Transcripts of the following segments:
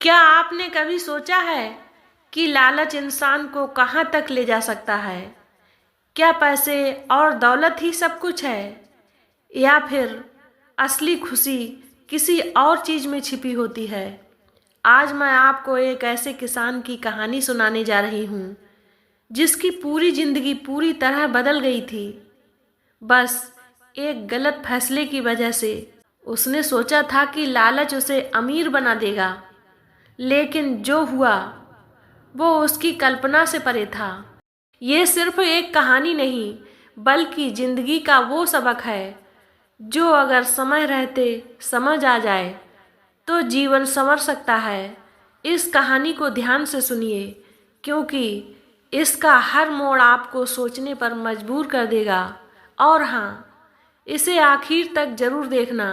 क्या आपने कभी सोचा है कि लालच इंसान को कहाँ तक ले जा सकता है? क्या पैसे और दौलत ही सब कुछ है, या फिर असली खुशी किसी और चीज में छिपी होती है? आज मैं आपको एक ऐसे किसान की कहानी सुनाने जा रही हूँ जिसकी पूरी जिंदगी पूरी तरह बदल गई थी, बस एक गलत फैसले की वजह से। उसने सोचा था कि लालच उसे अमीर बना देगा, लेकिन जो हुआ वो उसकी कल्पना से परे था। ये सिर्फ एक कहानी नहीं, बल्कि जिंदगी का वो सबक है जो अगर समय रहते समझ आ जाए तो जीवन संवर सकता है। इस कहानी को ध्यान से सुनिए, क्योंकि इसका हर मोड़ आपको सोचने पर मजबूर कर देगा। और हाँ, इसे आखिर तक जरूर देखना,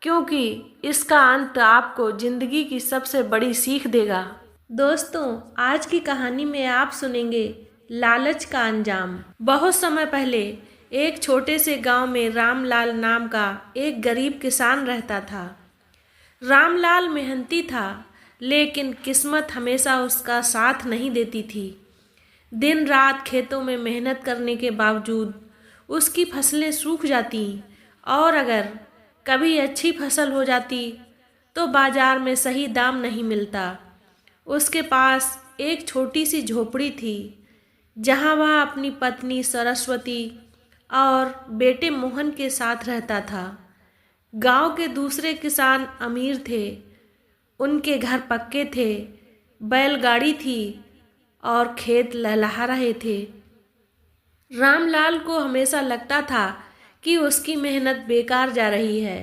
क्योंकि इसका अंत आपको जिंदगी की सबसे बड़ी सीख देगा। दोस्तों, आज की कहानी में आप सुनेंगे लालच का अंजाम। बहुत समय पहले एक छोटे से गांव में रामलाल नाम का एक गरीब किसान रहता था। रामलाल मेहनती था, लेकिन किस्मत हमेशा उसका साथ नहीं देती थी। दिन रात खेतों में मेहनत करने के बावजूद उसकी फसलें सूख जाती, और अगर कभी अच्छी फसल हो जाती तो बाजार में सही दाम नहीं मिलता। उसके पास एक छोटी सी झोपड़ी थी, जहाँ वह अपनी पत्नी सरस्वती और बेटे मोहन के साथ रहता था। गांव के दूसरे किसान अमीर थे, उनके घर पक्के थे, बैलगाड़ी थी और खेत लहलहा रहे थे। रामलाल को हमेशा लगता था कि उसकी मेहनत बेकार जा रही है,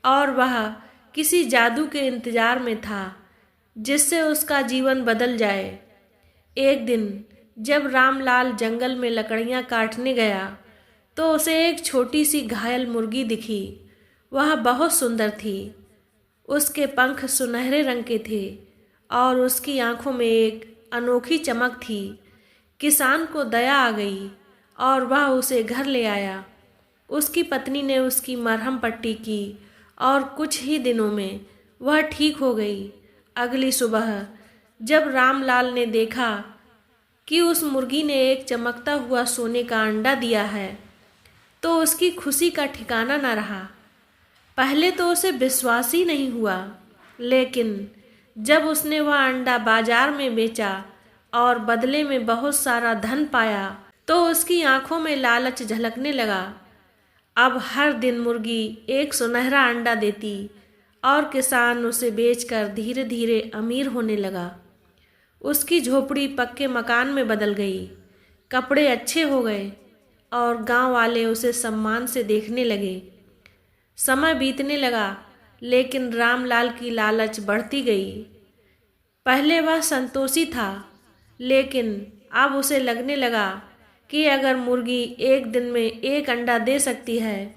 और वह किसी जादू के इंतजार में था जिससे उसका जीवन बदल जाए। एक दिन जब रामलाल जंगल में लकड़ियां काटने गया तो उसे एक छोटी सी घायल मुर्गी दिखी। वह बहुत सुंदर थी, उसके पंख सुनहरे रंग के थे और उसकी आंखों में एक अनोखी चमक थी। किसान को दया आ गई और वह उसे घर ले आया। उसकी पत्नी ने उसकी मरहम पट्टी की और कुछ ही दिनों में वह ठीक हो गई। अगली सुबह जब रामलाल ने देखा कि उस मुर्गी ने एक चमकता हुआ सोने का अंडा दिया है, तो उसकी खुशी का ठिकाना न रहा। पहले तो उसे विश्वास ही नहीं हुआ, लेकिन जब उसने वह अंडा बाजार में बेचा और बदले में बहुत सारा धन पाया, तो उसकी आंखों में लालच झलकने लगा। अब हर दिन मुर्गी एक सुनहरा अंडा देती और किसान उसे बेचकर धीरे धीरे अमीर होने लगा। उसकी झोपड़ी पक्के मकान में बदल गई, कपड़े अच्छे हो गए और गांव वाले उसे सम्मान से देखने लगे। समय बीतने लगा, लेकिन रामलाल की लालच बढ़ती गई। पहले वह संतोषी था, लेकिन अब उसे लगने लगा कि अगर मुर्गी एक दिन में एक अंडा दे सकती है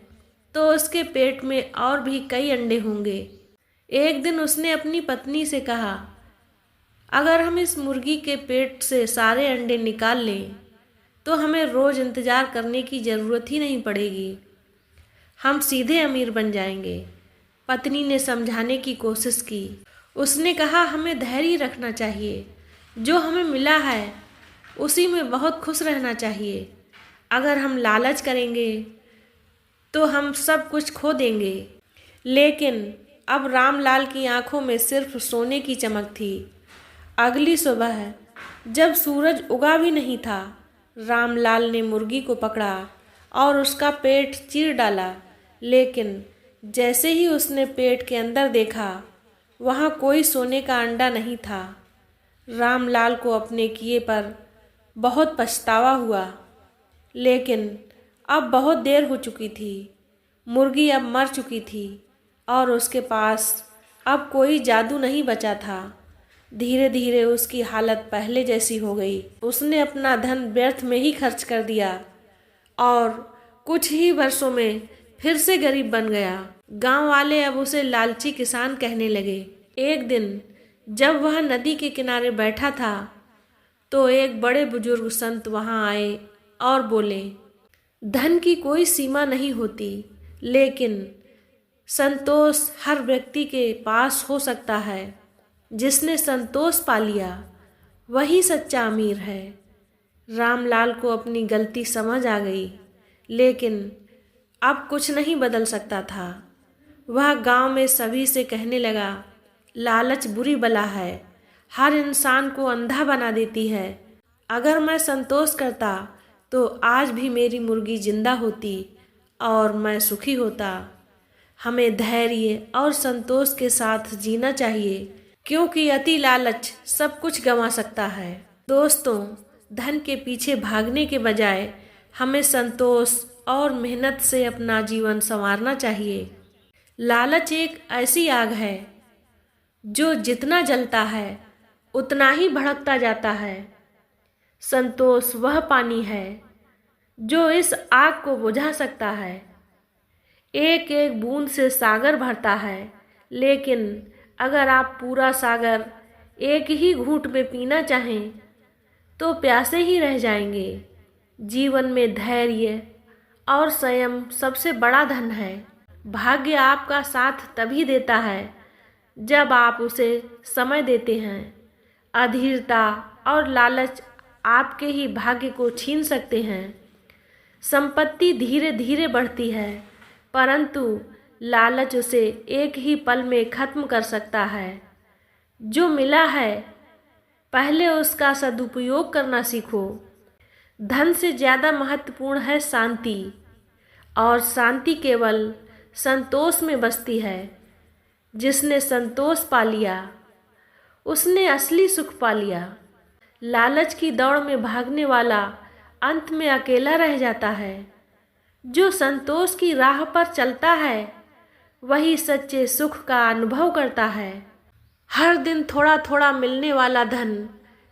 तो उसके पेट में और भी कई अंडे होंगे। एक दिन उसने अपनी पत्नी से कहा, अगर हम इस मुर्गी के पेट से सारे अंडे निकाल लें तो हमें रोज इंतजार करने की ज़रूरत ही नहीं पड़ेगी, हम सीधे अमीर बन जाएंगे। पत्नी ने समझाने की कोशिश की। उसने कहा, हमें धैर्य रखना चाहिए, जो हमें मिला है उसी में बहुत खुश रहना चाहिए। अगर हम लालच करेंगे तो हम सब कुछ खो देंगे। लेकिन अब रामलाल की आंखों में सिर्फ सोने की चमक थी। अगली सुबह जब सूरज उगा भी नहीं था, रामलाल ने मुर्गी को पकड़ा और उसका पेट चीर डाला। लेकिन जैसे ही उसने पेट के अंदर देखा, वहाँ कोई सोने का अंडा नहीं था। रामलाल को अपने किए पर बहुत पछतावा हुआ, लेकिन अब बहुत देर हो चुकी थी। मुर्गी अब मर चुकी थी और उसके पास अब कोई जादू नहीं बचा था। धीरे धीरे उसकी हालत पहले जैसी हो गई। उसने अपना धन व्यर्थ में ही खर्च कर दिया और कुछ ही वर्षों में फिर से गरीब बन गया। गांव वाले अब उसे लालची किसान कहने लगे। एक दिन जब वह नदी के किनारे बैठा था, तो एक बड़े बुजुर्ग संत वहां आए और बोले, धन की कोई सीमा नहीं होती, लेकिन संतोष हर व्यक्ति के पास हो सकता है। जिसने संतोष पा लिया वही सच्चा अमीर है। रामलाल को अपनी गलती समझ आ गई, लेकिन अब कुछ नहीं बदल सकता था। वह गांव में सभी से कहने लगा, लालच बुरी बला है, हर इंसान को अंधा बना देती है। अगर मैं संतोष करता तो आज भी मेरी मुर्गी जिंदा होती और मैं सुखी होता। हमें धैर्य और संतोष के साथ जीना चाहिए, क्योंकि अति लालच सब कुछ गंवा सकता है। दोस्तों, धन के पीछे भागने के बजाय हमें संतोष और मेहनत से अपना जीवन संवारना चाहिए। लालच एक ऐसी आग है जो जितना जलता है उतना ही भड़कता जाता है। संतोष वह पानी है जो इस आग को बुझा सकता है। एक एक बूंद से सागर भरता है, लेकिन अगर आप पूरा सागर एक ही घूंट में पीना चाहें तो प्यासे ही रह जाएंगे। जीवन में धैर्य और संयम सबसे बड़ा धन है। भाग्य आपका साथ तभी देता है जब आप उसे समय देते हैं। अधीरता और लालच आपके ही भाग्य को छीन सकते हैं। संपत्ति धीरे धीरे बढ़ती है, परंतु लालच उसे एक ही पल में खत्म कर सकता है। जो मिला है पहले उसका सदुपयोग करना सीखो। धन से ज़्यादा महत्वपूर्ण है शांति, और शांति केवल संतोष में बसती है। जिसने संतोष पा लिया उसने असली सुख पा लिया। लालच की दौड़ में भागने वाला अंत में अकेला रह जाता है। जो संतोष की राह पर चलता है वही सच्चे सुख का अनुभव करता है। हर दिन थोड़ा थोड़ा मिलने वाला धन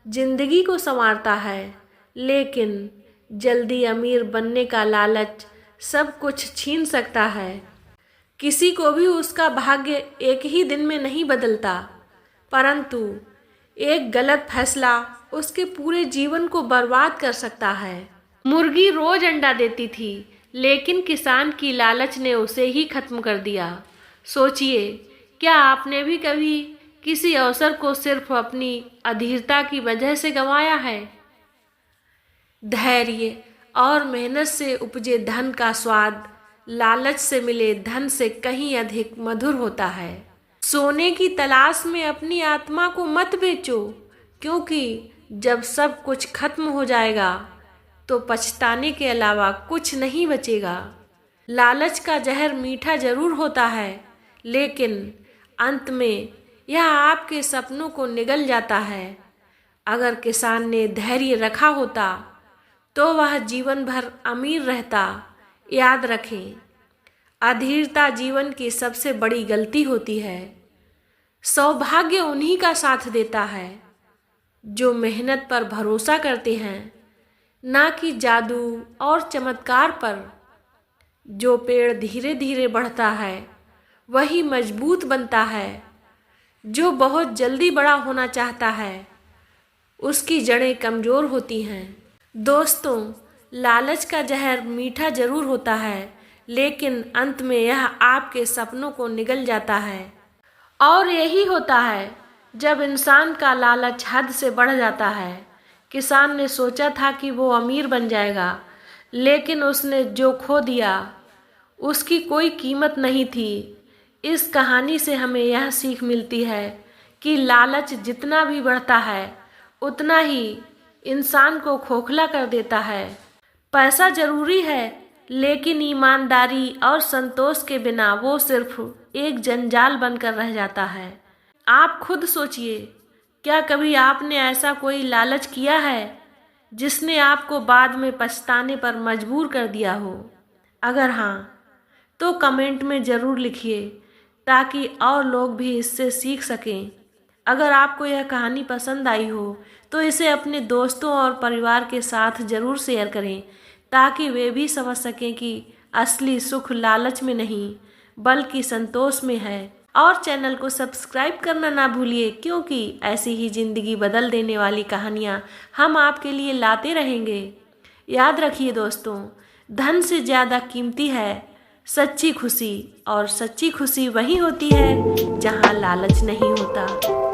जिंदगी को संवारता है, लेकिन जल्दी अमीर बनने का लालच सब कुछ छीन सकता है। किसी को भी उसका भाग्य एक ही दिन में नहीं बदलता, परंतु एक गलत फैसला उसके पूरे जीवन को बर्बाद कर सकता है। मुर्गी रोज अंडा देती थी, लेकिन किसान की लालच ने उसे ही खत्म कर दिया। सोचिए, क्या आपने भी कभी किसी अवसर को सिर्फ अपनी अधीरता की वजह से गंवाया है? धैर्य और मेहनत से उपजे धन का स्वाद लालच से मिले धन से कहीं अधिक मधुर होता है। सोने की तलाश में अपनी आत्मा को मत बेचो, क्योंकि जब सब कुछ खत्म हो जाएगा तो पछताने के अलावा कुछ नहीं बचेगा। लालच का जहर मीठा जरूर होता है, लेकिन अंत में यह आपके सपनों को निगल जाता है। अगर किसान ने धैर्य रखा होता तो वह जीवन भर अमीर रहता। याद रखें, अधीरता जीवन की सबसे बड़ी गलती होती है। सौभाग्य उन्हीं का साथ देता है जो मेहनत पर भरोसा करते हैं, ना कि जादू और चमत्कार पर। जो पेड़ धीरे धीरे बढ़ता है वही मजबूत बनता है। जो बहुत जल्दी बड़ा होना चाहता है उसकी जड़ें कमज़ोर होती हैं। दोस्तों, लालच का जहर मीठा जरूर होता है, लेकिन अंत में यह आपके सपनों को निगल जाता है। और यही होता है जब इंसान का लालच हद से बढ़ जाता है। किसान ने सोचा था कि वो अमीर बन जाएगा, लेकिन उसने जो खो दिया उसकी कोई कीमत नहीं थी। इस कहानी से हमें यह सीख मिलती है कि लालच जितना भी बढ़ता है उतना ही इंसान को खोखला कर देता है। पैसा जरूरी है, लेकिन ईमानदारी और संतोष के बिना वो सिर्फ एक जंजाल बनकर रह जाता है। आप खुद सोचिए, क्या कभी आपने ऐसा कोई लालच किया है जिसने आपको बाद में पछताने पर मजबूर कर दिया हो? अगर हाँ, तो कमेंट में ज़रूर लिखिए ताकि और लोग भी इससे सीख सकें। अगर आपको यह कहानी पसंद आई हो तो इसे अपने दोस्तों और परिवार के साथ ज़रूर शेयर करें, ताकि वे भी समझ सकें कि असली सुख लालच में नहीं बल्कि संतोष में है। और चैनल को सब्सक्राइब करना ना भूलिए, क्योंकि ऐसी ही ज़िंदगी बदल देने वाली कहानियाँ हम आपके लिए लाते रहेंगे। याद रखिए दोस्तों, धन से ज़्यादा कीमती है सच्ची खुशी, और सच्ची खुशी वही होती है जहाँ लालच नहीं होता।